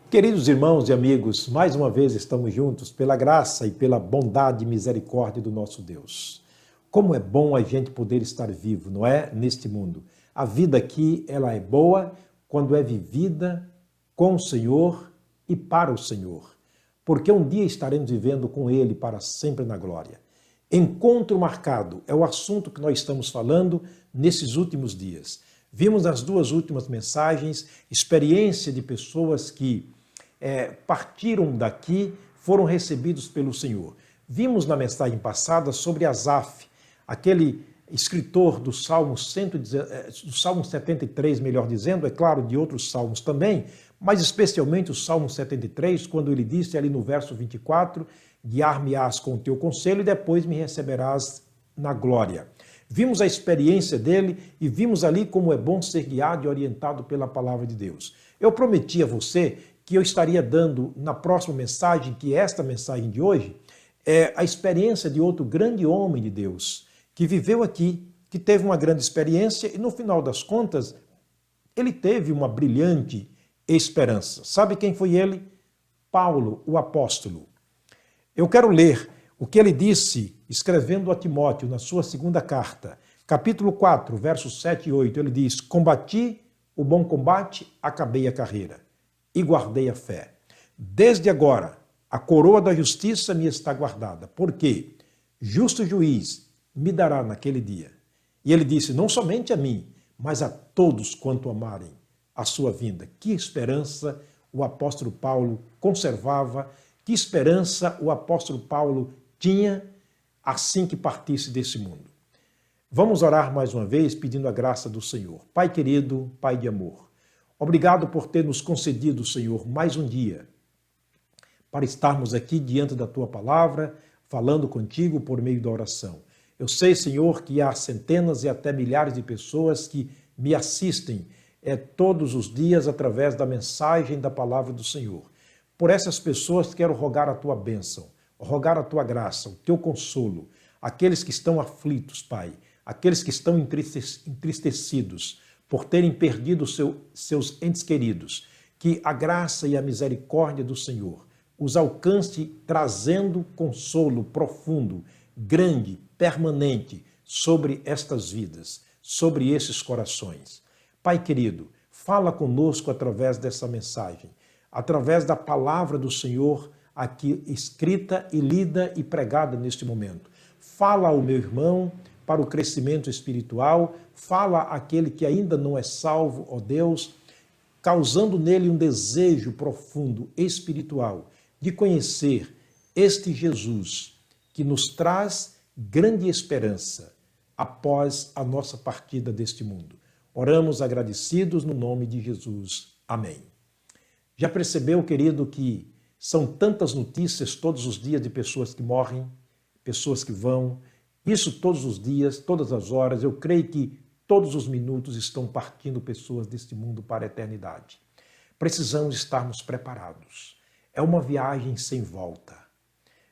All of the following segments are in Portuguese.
Queridos irmãos e amigos, mais uma vez estamos juntos pela graça e pela bondade e misericórdia do nosso Deus. Como é bom a gente poder estar vivo, não é? Neste mundo. A vida aqui, ela é boa quando é vivida com o Senhor e para o Senhor. Porque um dia estaremos vivendo com Ele para sempre na glória. Encontro marcado é o assunto que nós estamos falando nesses últimos dias. Vimos nas duas últimas mensagens experiência de pessoas que partiram daqui, foram recebidos pelo Senhor. Vimos na mensagem passada sobre Asaf, aquele escritor do Salmo 73, melhor dizendo, é claro, de outros salmos também, mas especialmente o Salmo 73, quando ele disse ali no verso 24, guiar-me-ás com o teu conselho e depois me receberás na glória. Vimos a experiência dele e vimos ali como é bom ser guiado e orientado pela palavra de Deus. Eu prometi a você que eu estaria dando na próxima mensagem, que é esta mensagem de hoje, é a experiência de outro grande homem de Deus, que viveu aqui, que teve uma grande experiência e no final das contas, ele teve uma brilhante esperança. Sabe quem foi ele? Paulo, o apóstolo. Eu quero ler o que ele disse, escrevendo a Timóteo, na sua segunda carta, capítulo 4, versos 7 e 8, ele diz, combati o bom combate, acabei a carreira e guardei a fé. Desde agora, a coroa da justiça me está guardada, porque justo juiz me dará naquele dia. E ele disse, não somente a mim, mas a todos quanto amarem a sua vinda. Que esperança o apóstolo Paulo conservava, que esperança o apóstolo Paulo tinha assim que partisse desse mundo. Vamos orar mais uma vez pedindo a graça do Senhor. Pai querido, Pai de amor, obrigado por ter nos concedido, Senhor, mais um dia para estarmos aqui diante da Tua palavra, falando contigo por meio da oração. Eu sei, Senhor, que há centenas e até milhares de pessoas que me assistem todos os dias através da mensagem da palavra do Senhor. Por essas pessoas quero rogar a Tua bênção, rogar a Tua graça, o Teu consolo, aqueles que estão aflitos, Pai, aqueles que estão entristecidos por terem perdido seus entes queridos, que a graça e a misericórdia do Senhor os alcance trazendo consolo profundo, grande, permanente sobre estas vidas, sobre esses corações. Pai querido, fala conosco através dessa mensagem, através da palavra do Senhor aqui escrita e lida e pregada neste momento. Fala ao meu irmão para o crescimento espiritual, fala àquele que ainda não é salvo, ó Deus, causando nele um desejo profundo, espiritual, de conhecer este Jesus que nos traz grande esperança após a nossa partida deste mundo. Oramos agradecidos no nome de Jesus. Amém. Já percebeu, querido, que são tantas notícias todos os dias de pessoas que morrem, pessoas que vão, isso todos os dias, todas as horas, eu creio que todos os minutos estão partindo pessoas deste mundo para a eternidade. Precisamos estarmos preparados. É uma viagem sem volta.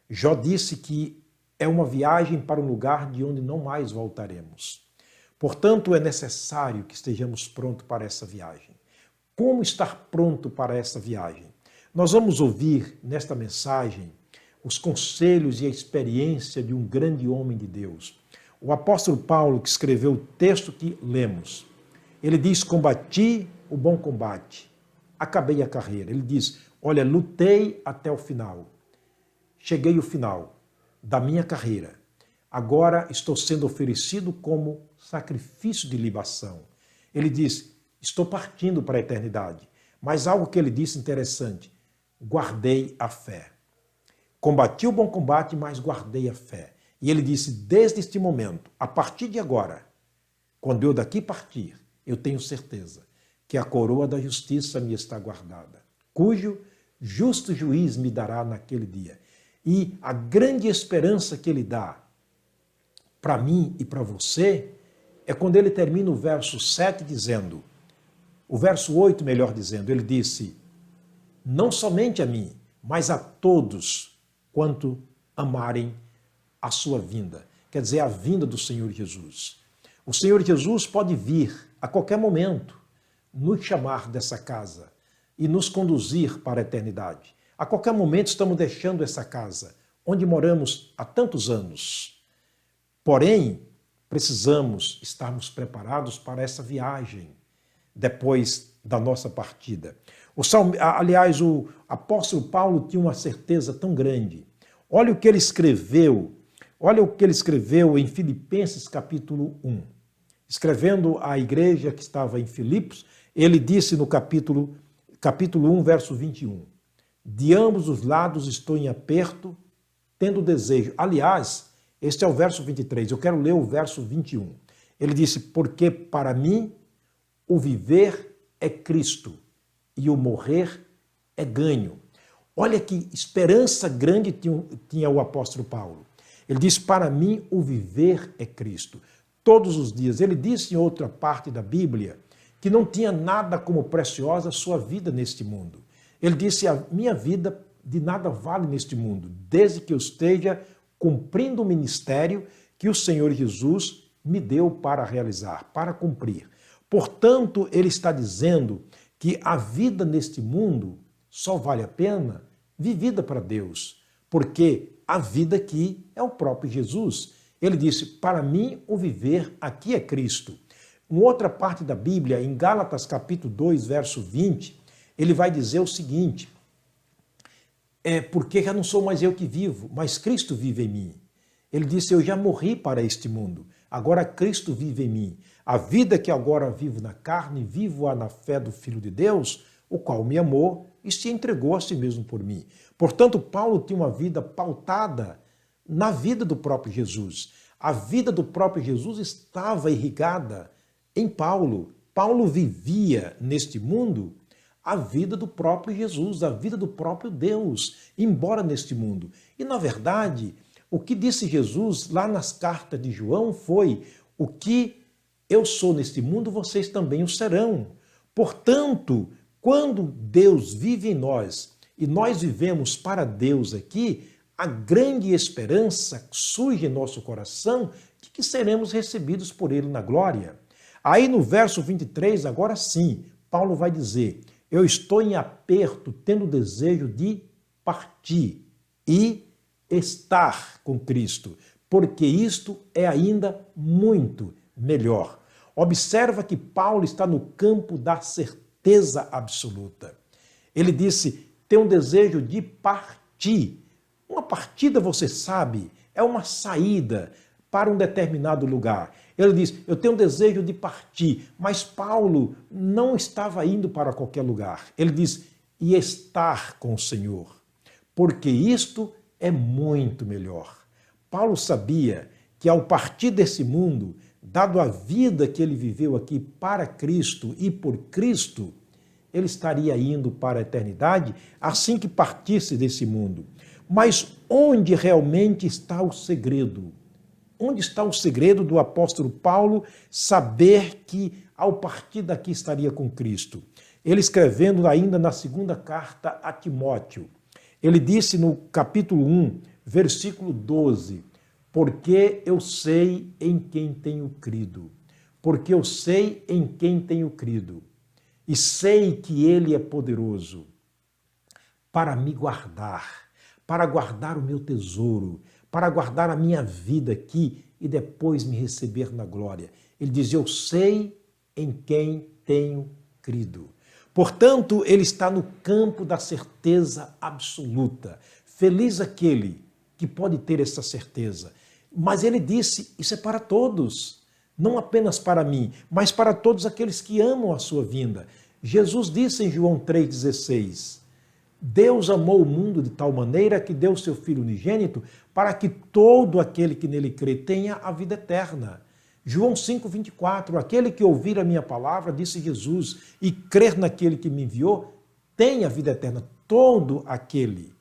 Jó disse que é uma viagem para um lugar de onde não mais voltaremos. Portanto, é necessário que estejamos prontos para essa viagem. Como estar pronto para essa viagem? Nós vamos ouvir nesta mensagem os conselhos e a experiência de um grande homem de Deus. O apóstolo Paulo, que escreveu o texto que lemos, ele diz, combati o bom combate, acabei a carreira. Ele diz, olha, lutei até o final, cheguei ao final da minha carreira. Agora estou sendo oferecido como sacrifício de libação. Ele diz, estou partindo para a eternidade. Mas algo que ele disse interessante, guardei a fé. Combati o bom combate, mas guardei a fé. E ele disse, desde este momento, a partir de agora, quando eu daqui partir, eu tenho certeza que a coroa da justiça me está guardada, cujo justo juiz me dará naquele dia. E a grande esperança que ele dá para mim e para você é quando ele termina o verso 7 dizendo, o verso 8, melhor dizendo, ele disse, não somente a mim, mas a todos quanto amarem a sua vinda. Quer dizer, a vinda do Senhor Jesus. O Senhor Jesus pode vir a qualquer momento nos chamar dessa casa, e nos conduzir para a eternidade. A qualquer momento estamos deixando essa casa, onde moramos há tantos anos. Porém, precisamos estarmos preparados para essa viagem depois da nossa partida. Aliás, o apóstolo Paulo tinha uma certeza tão grande. Olha o que ele escreveu em Filipenses capítulo 1. Escrevendo à igreja que estava em Filipos, ele disse no capítulo 1, verso 21, de ambos os lados estou em aperto, tendo desejo. Aliás, este é o verso 23, eu quero ler o verso 21. Ele disse, porque para mim o viver é Cristo e o morrer é ganho. Olha que esperança grande tinha o apóstolo Paulo. Ele disse, para mim o viver é Cristo. Todos os dias. Ele disse em outra parte da Bíblia que não tinha nada como preciosa a sua vida neste mundo. Ele disse, a minha vida de nada vale neste mundo, desde que eu esteja cumprindo o ministério que o Senhor Jesus me deu para realizar, para cumprir. Portanto, ele está dizendo que a vida neste mundo só vale a pena vivida para Deus, porque a vida aqui é o próprio Jesus. Ele disse, para mim o viver aqui é Cristo. Em outra parte da Bíblia, em Gálatas capítulo 2, verso 20, ele vai dizer o seguinte, porque já não sou mais eu que vivo, mas Cristo vive em mim. Ele disse, eu já morri para este mundo, agora Cristo vive em mim. A vida que agora vivo na carne, vivo-a na fé do Filho de Deus, o qual me amou e se entregou a si mesmo por mim. Portanto, Paulo tinha uma vida pautada na vida do próprio Jesus. A vida do próprio Jesus estava irrigada em Paulo. Paulo vivia neste mundo a vida do próprio Jesus, a vida do próprio Deus, embora neste mundo. E, na verdade, o que disse Jesus lá nas cartas de João foi, o que eu sou neste mundo, vocês também o serão. Portanto, quando Deus vive em nós e nós vivemos para Deus aqui, a grande esperança surge em nosso coração de que seremos recebidos por Ele na glória. Aí no verso 23, agora sim, Paulo vai dizer, eu estou em aperto, tendo desejo de partir e estar com Cristo, porque isto é ainda muito melhor. Observa que Paulo está no campo da certeza absoluta. Ele disse, tem um desejo de partir. Uma partida, você sabe, é uma saída para um determinado lugar. Ele diz, eu tenho um desejo de partir, mas Paulo não estava indo para qualquer lugar. Ele diz, e estar com o Senhor, porque isto é muito melhor. Paulo sabia que ao partir desse mundo, dado a vida que ele viveu aqui para Cristo e por Cristo, ele estaria indo para a eternidade assim que partisse desse mundo. Mas onde realmente está o segredo? Onde está o segredo do apóstolo Paulo saber que ao partir daqui estaria com Cristo? Ele escrevendo ainda na segunda carta a Timóteo, ele disse no capítulo 1, versículo 12, porque eu sei em quem tenho crido, porque eu sei em quem tenho crido, e sei que ele é poderoso para me guardar, para guardar o meu tesouro, para guardar a minha vida aqui e depois me receber na glória. Ele diz, eu sei em quem tenho crido. Portanto, ele está no campo da certeza absoluta. Feliz aquele que pode ter essa certeza. Mas ele disse, isso é para todos, não apenas para mim, mas para todos aqueles que amam a sua vinda. Jesus disse em João 3,16, Deus amou o mundo de tal maneira que deu seu Filho unigênito para que todo aquele que nele crê tenha a vida eterna. João 5,24, aquele que ouvir a minha palavra, disse Jesus, e crer naquele que me enviou, tem a vida eterna. Todo aquele.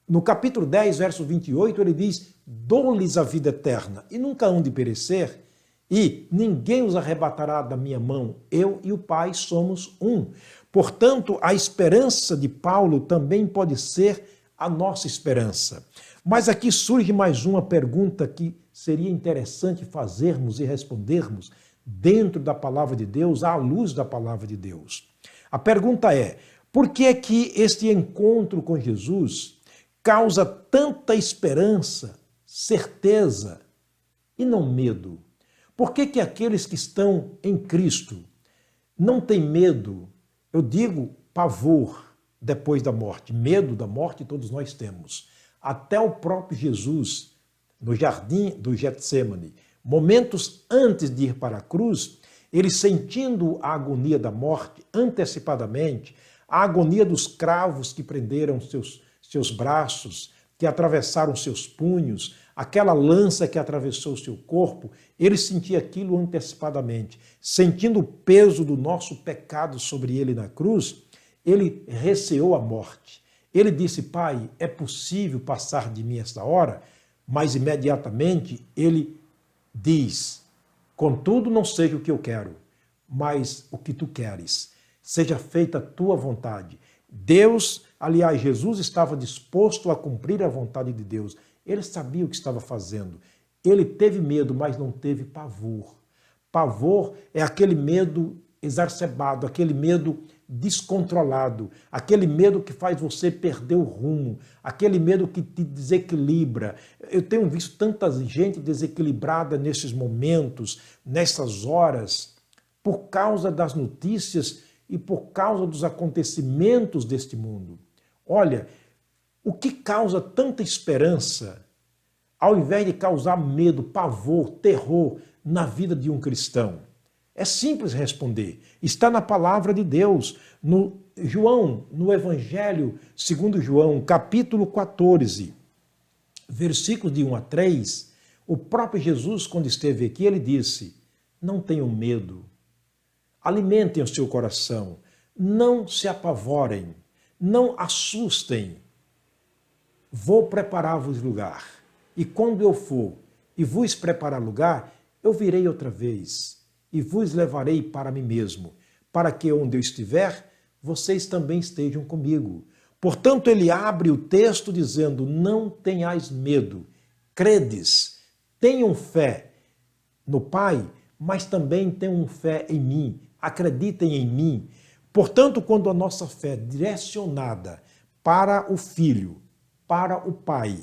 No capítulo 10, verso 28, ele diz, dou-lhes a vida eterna, e nunca hão de perecer, e ninguém os arrebatará da minha mão. Eu e o Pai somos um. Portanto, a esperança de Paulo também pode ser a nossa esperança. Mas aqui surge mais uma pergunta que seria interessante fazermos e respondermos dentro da palavra de Deus, à luz da palavra de Deus. A pergunta é, por que é que este encontro com Jesus causa tanta esperança, certeza e não medo? Por que que aqueles que estão em Cristo não têm medo? Eu digo pavor depois da morte. Medo da morte todos nós temos. Até o próprio Jesus, no jardim do Getsêmani, momentos antes de ir para a cruz, ele sentindo a agonia da morte antecipadamente, a agonia dos cravos que prenderam seus braços, que atravessaram seus punhos, aquela lança que atravessou o seu corpo, ele sentia aquilo antecipadamente. Sentindo o peso do nosso pecado sobre ele na cruz, ele receou a morte. Ele disse, Pai, é possível passar de mim esta hora? Mas imediatamente ele diz, contudo não seja o que eu quero, mas o que tu queres. Seja feita a tua vontade. Deus, aliás, Jesus estava disposto a cumprir a vontade de Deus. Ele sabia o que estava fazendo. Ele teve medo, mas não teve pavor. Pavor é aquele medo exacerbado, aquele medo descontrolado, aquele medo que faz você perder o rumo, aquele medo que te desequilibra. Eu tenho visto tanta gente desequilibrada nesses momentos, nessas horas, por causa das notícias e por causa dos acontecimentos deste mundo. Olha, o que causa tanta esperança, ao invés de causar medo, pavor, terror na vida de um cristão? É simples responder. Está na palavra de Deus. No Evangelho segundo João, capítulo 14, versículos de 1 a 3, o próprio Jesus, quando esteve aqui, ele disse, não tenham medo, alimentem o seu coração, não se apavorem, não assustem, vou preparar-vos lugar. E quando eu for e vos preparar lugar, eu virei outra vez e vos levarei para mim mesmo, para que onde eu estiver, vocês também estejam comigo. Portanto, ele abre o texto dizendo, não tenhais medo, credes, tenham fé no Pai, mas também tenham fé em mim, acreditem em mim. Portanto, quando a nossa fé é direcionada para o Filho, para o Pai,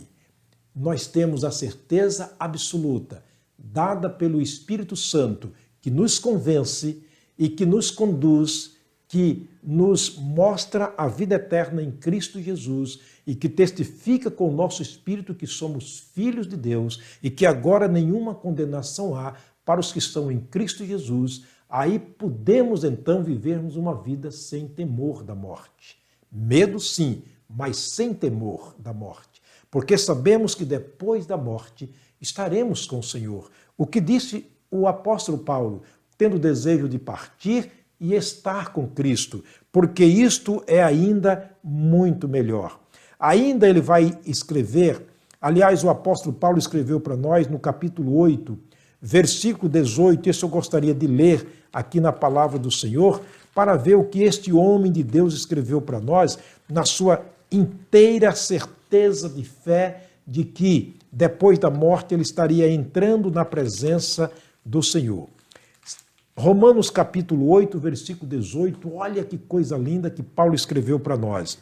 nós temos a certeza absoluta, dada pelo Espírito Santo, que nos convence e que nos conduz, que nos mostra a vida eterna em Cristo Jesus e que testifica com o nosso espírito que somos filhos de Deus e que agora nenhuma condenação há para os que estão em Cristo Jesus. Aí podemos então vivermos uma vida sem temor da morte. Medo sim, mas sem temor da morte. Porque sabemos que depois da morte estaremos com o Senhor. O que disse o apóstolo Paulo, tendo desejo de partir e estar com Cristo, porque isto é ainda muito melhor. Ainda ele vai escrever, aliás, o apóstolo Paulo escreveu para nós no capítulo 8, versículo 18, isso eu gostaria de ler aqui na palavra do Senhor, para ver o que este homem de Deus escreveu para nós, na sua inteira certeza de fé de que depois da morte ele estaria entrando na presença do Senhor. Romanos capítulo 8, versículo 18, olha que coisa linda que Paulo escreveu para nós.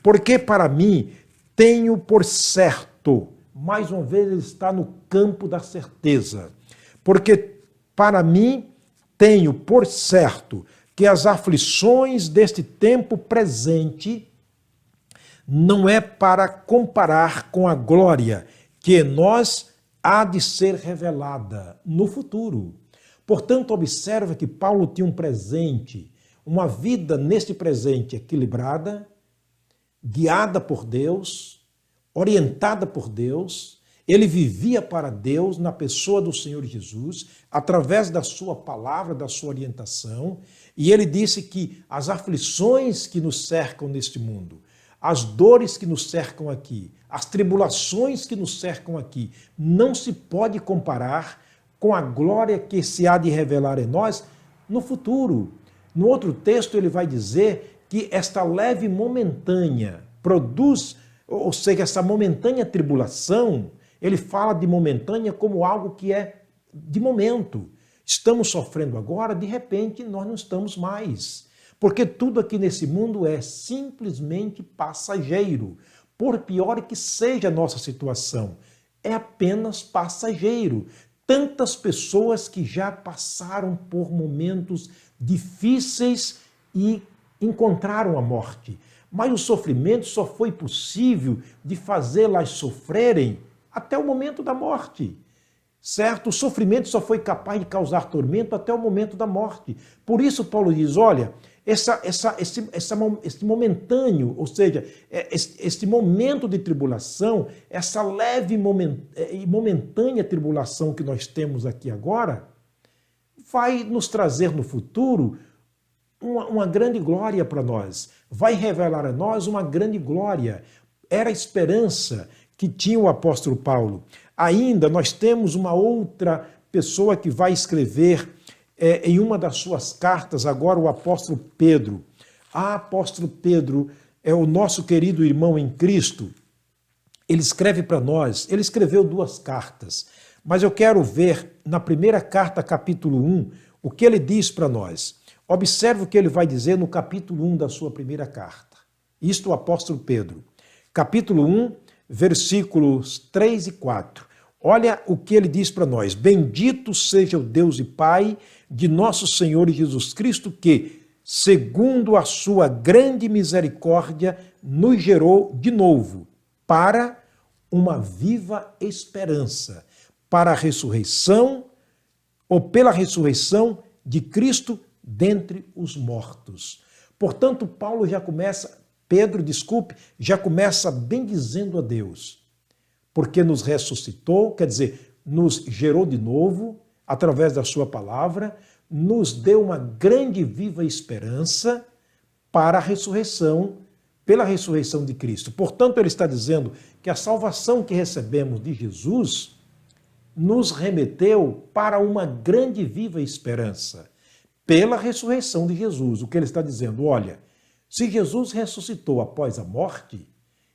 Porque para mim tenho por certo, mais uma vez ele está no campo da certeza, porque para mim tenho por certo que as aflições deste tempo presente não é para comparar com a glória que em nós há de ser revelada no futuro. Portanto, observa que Paulo tinha um presente, uma vida neste presente equilibrada, guiada por Deus, orientada por Deus. Ele vivia para Deus na pessoa do Senhor Jesus, através da sua palavra, da sua orientação. E ele disse que as aflições que nos cercam neste mundo, as dores que nos cercam aqui, as tribulações que nos cercam aqui, não se pode comparar com a glória que se há de revelar em nós no futuro. No outro texto ele vai dizer que esta leve momentânea produz, ou seja, essa momentânea tribulação, ele fala de momentânea como algo que é de momento. Estamos sofrendo agora, de repente nós não estamos mais. porque tudo aqui nesse mundo é simplesmente passageiro. Por pior que seja a nossa situação, é apenas passageiro. Tantas pessoas que já passaram por momentos difíceis e encontraram a morte. Mas o sofrimento só foi possível de fazê-las sofrerem até o momento da morte. Certo? O sofrimento só foi capaz de causar tormento até o momento da morte. Por isso Paulo diz, olha, esse momentâneo, ou seja, esse momento de tribulação, essa leve e momentânea tribulação que nós temos aqui agora, vai nos trazer no futuro uma grande glória para nós. Vai revelar a nós uma grande glória. Era a esperança que tinha o apóstolo Paulo. Ainda nós temos uma outra pessoa que vai escrever em uma das suas cartas, agora o apóstolo Pedro. Apóstolo Pedro é o nosso querido irmão em Cristo. Ele escreve para nós, ele escreveu 2 cartas, mas eu quero ver na primeira carta, capítulo 1, o que ele diz para nós. Observe o que ele vai dizer no capítulo 1 da sua primeira carta. Isto o apóstolo Pedro. Capítulo 1, versículos 3 e 4. Olha o que ele diz para nós. Bendito seja o Deus e Pai de nosso Senhor Jesus Cristo, que, segundo a sua grande misericórdia, nos gerou de novo para uma viva esperança, para a ressurreição, ou pela ressurreição de Cristo dentre os mortos. Portanto, Pedro já começa bendizendo a Deus, porque nos ressuscitou, quer dizer, nos gerou de novo, através da sua palavra, nos deu uma grande e viva esperança para a ressurreição, pela ressurreição de Cristo. Portanto, ele está dizendo que a salvação que recebemos de Jesus nos remeteu para uma grande e viva esperança, pela ressurreição de Jesus. O que ele está dizendo, olha, se Jesus ressuscitou após a morte,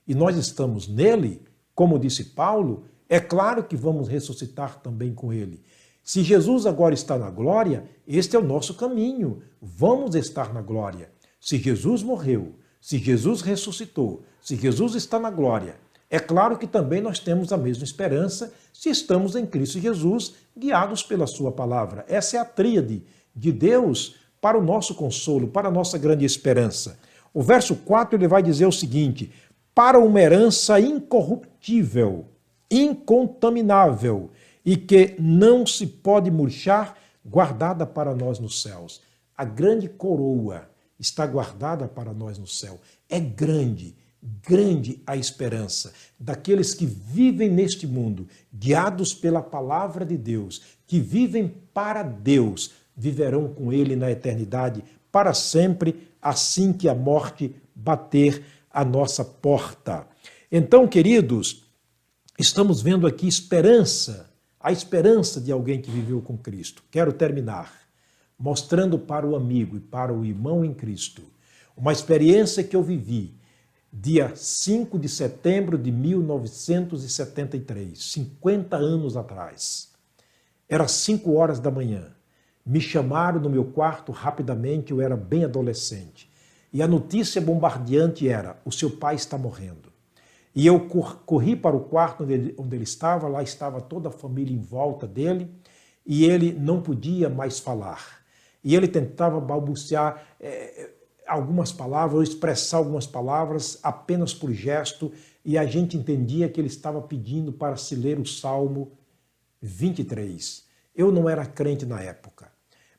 e nós estamos nele, como disse Paulo, é claro que vamos ressuscitar também com ele. Se Jesus agora está na glória, este é o nosso caminho. Vamos estar na glória. Se Jesus morreu, se Jesus ressuscitou, se Jesus está na glória, é claro que também nós temos a mesma esperança se estamos em Cristo Jesus, guiados pela sua palavra. Essa é a tríade de Deus para o nosso consolo, para a nossa grande esperança. O verso 4 ele vai dizer o seguinte: para uma herança incorruptível, incontaminável e que não se pode murchar, guardada para nós nos céus. A grande coroa está guardada para nós no céu. É grande, grande a esperança daqueles que vivem neste mundo, guiados pela palavra de Deus, que vivem para Deus, viverão com Ele na eternidade para sempre, assim que a morte bater a nossa porta. Então, queridos, estamos vendo aqui esperança, a esperança de alguém que viveu com Cristo. Quero terminar mostrando para o amigo e para o irmão em Cristo uma experiência que eu vivi dia 5 de setembro de 1973, 50 anos atrás. Era 5 horas da manhã. Me chamaram no meu quarto rapidamente, eu era bem adolescente. E a notícia bombardeante era: o seu pai está morrendo. E eu corri para o quarto onde ele estava, lá estava toda a família em volta dele, e ele não podia mais falar. E ele tentava balbuciar algumas palavras, ou expressar algumas palavras apenas por gesto, e a gente entendia que ele estava pedindo para se ler o Salmo 23. Eu não era crente na época,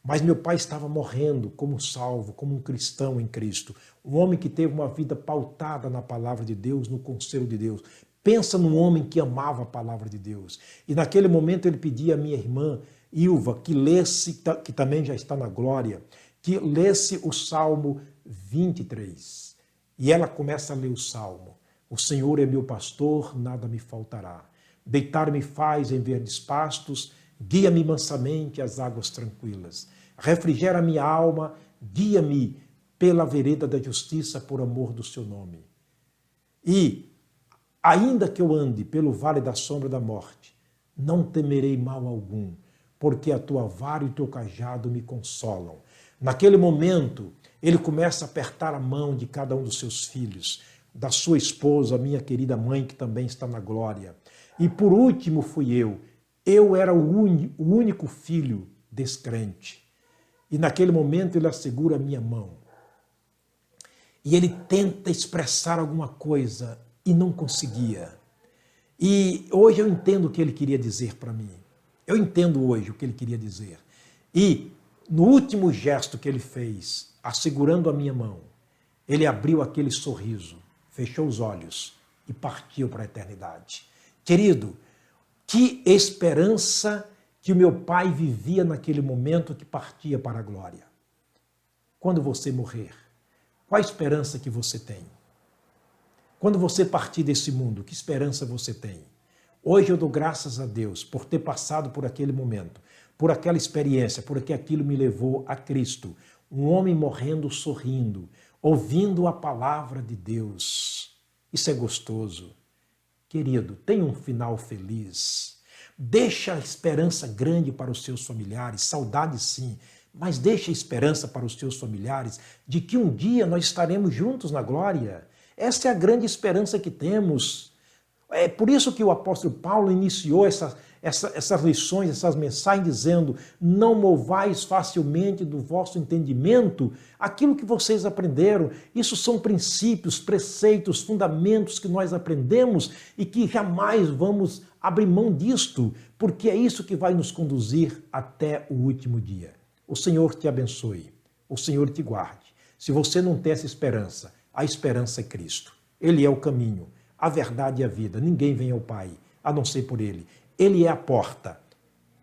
mas meu pai estava morrendo como salvo, como um cristão em Cristo. Um homem que teve uma vida pautada na palavra de Deus, no conselho de Deus. Pensa num homem que amava a palavra de Deus. E naquele momento ele pedia à minha irmã, Ilva, que lesse, que também já está na glória, que lesse o Salmo 23. E ela começa a ler o Salmo. O Senhor é meu pastor, nada me faltará. Deitar-me faz em verdes pastos, guia-me mansamente às águas tranquilas. Refrigera minha alma, guia-me pela vereda da justiça por amor do seu nome. E, ainda que eu ande pelo vale da sombra da morte, não temerei mal algum, porque a tua vara e o teu cajado me consolam. Naquele momento, Ele começa a apertar a mão de cada um dos seus filhos, da sua esposa, a minha querida mãe, que também está na glória. E por último fui eu. Eu era o único filho descrente. E naquele momento ele assegura a minha mão. E ele tenta expressar alguma coisa e não conseguia. E hoje eu entendo o que ele queria dizer para mim. Eu entendo hoje o que ele queria dizer. E no último gesto que ele fez, assegurando a minha mão, ele abriu aquele sorriso, fechou os olhos e partiu para a eternidade. Querido, que esperança que o meu pai vivia naquele momento que partia para a glória. Quando você morrer, qual a esperança que você tem? Quando você partir desse mundo, que esperança você tem? Hoje eu dou graças a Deus por ter passado por aquele momento, por aquela experiência, porque aquilo me levou a Cristo. Um homem morrendo sorrindo, ouvindo a palavra de Deus. Isso é gostoso. Querido, tenha um final feliz. Deixa a esperança grande para os seus familiares, saudade sim, mas deixa a esperança para os seus familiares de que um dia nós estaremos juntos na glória. Essa é a grande esperança que temos. É por isso que o apóstolo Paulo iniciou essas lições, essas mensagens, dizendo: não movais facilmente do vosso entendimento aquilo que vocês aprenderam. Isso são princípios, preceitos, fundamentos que nós aprendemos e que jamais vamos abrir mão disto, porque é isso que vai nos conduzir até o último dia. O Senhor te abençoe, o Senhor te guarde. Se você não tem essa esperança, a esperança é Cristo. Ele é o caminho, a verdade e a vida. Ninguém vem ao Pai, a não ser por Ele. Ele é a porta.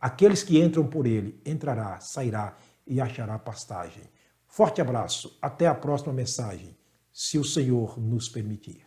Aqueles que entram por Ele, entrará, sairá e achará pastagem. Forte abraço, até a próxima mensagem, se o Senhor nos permitir.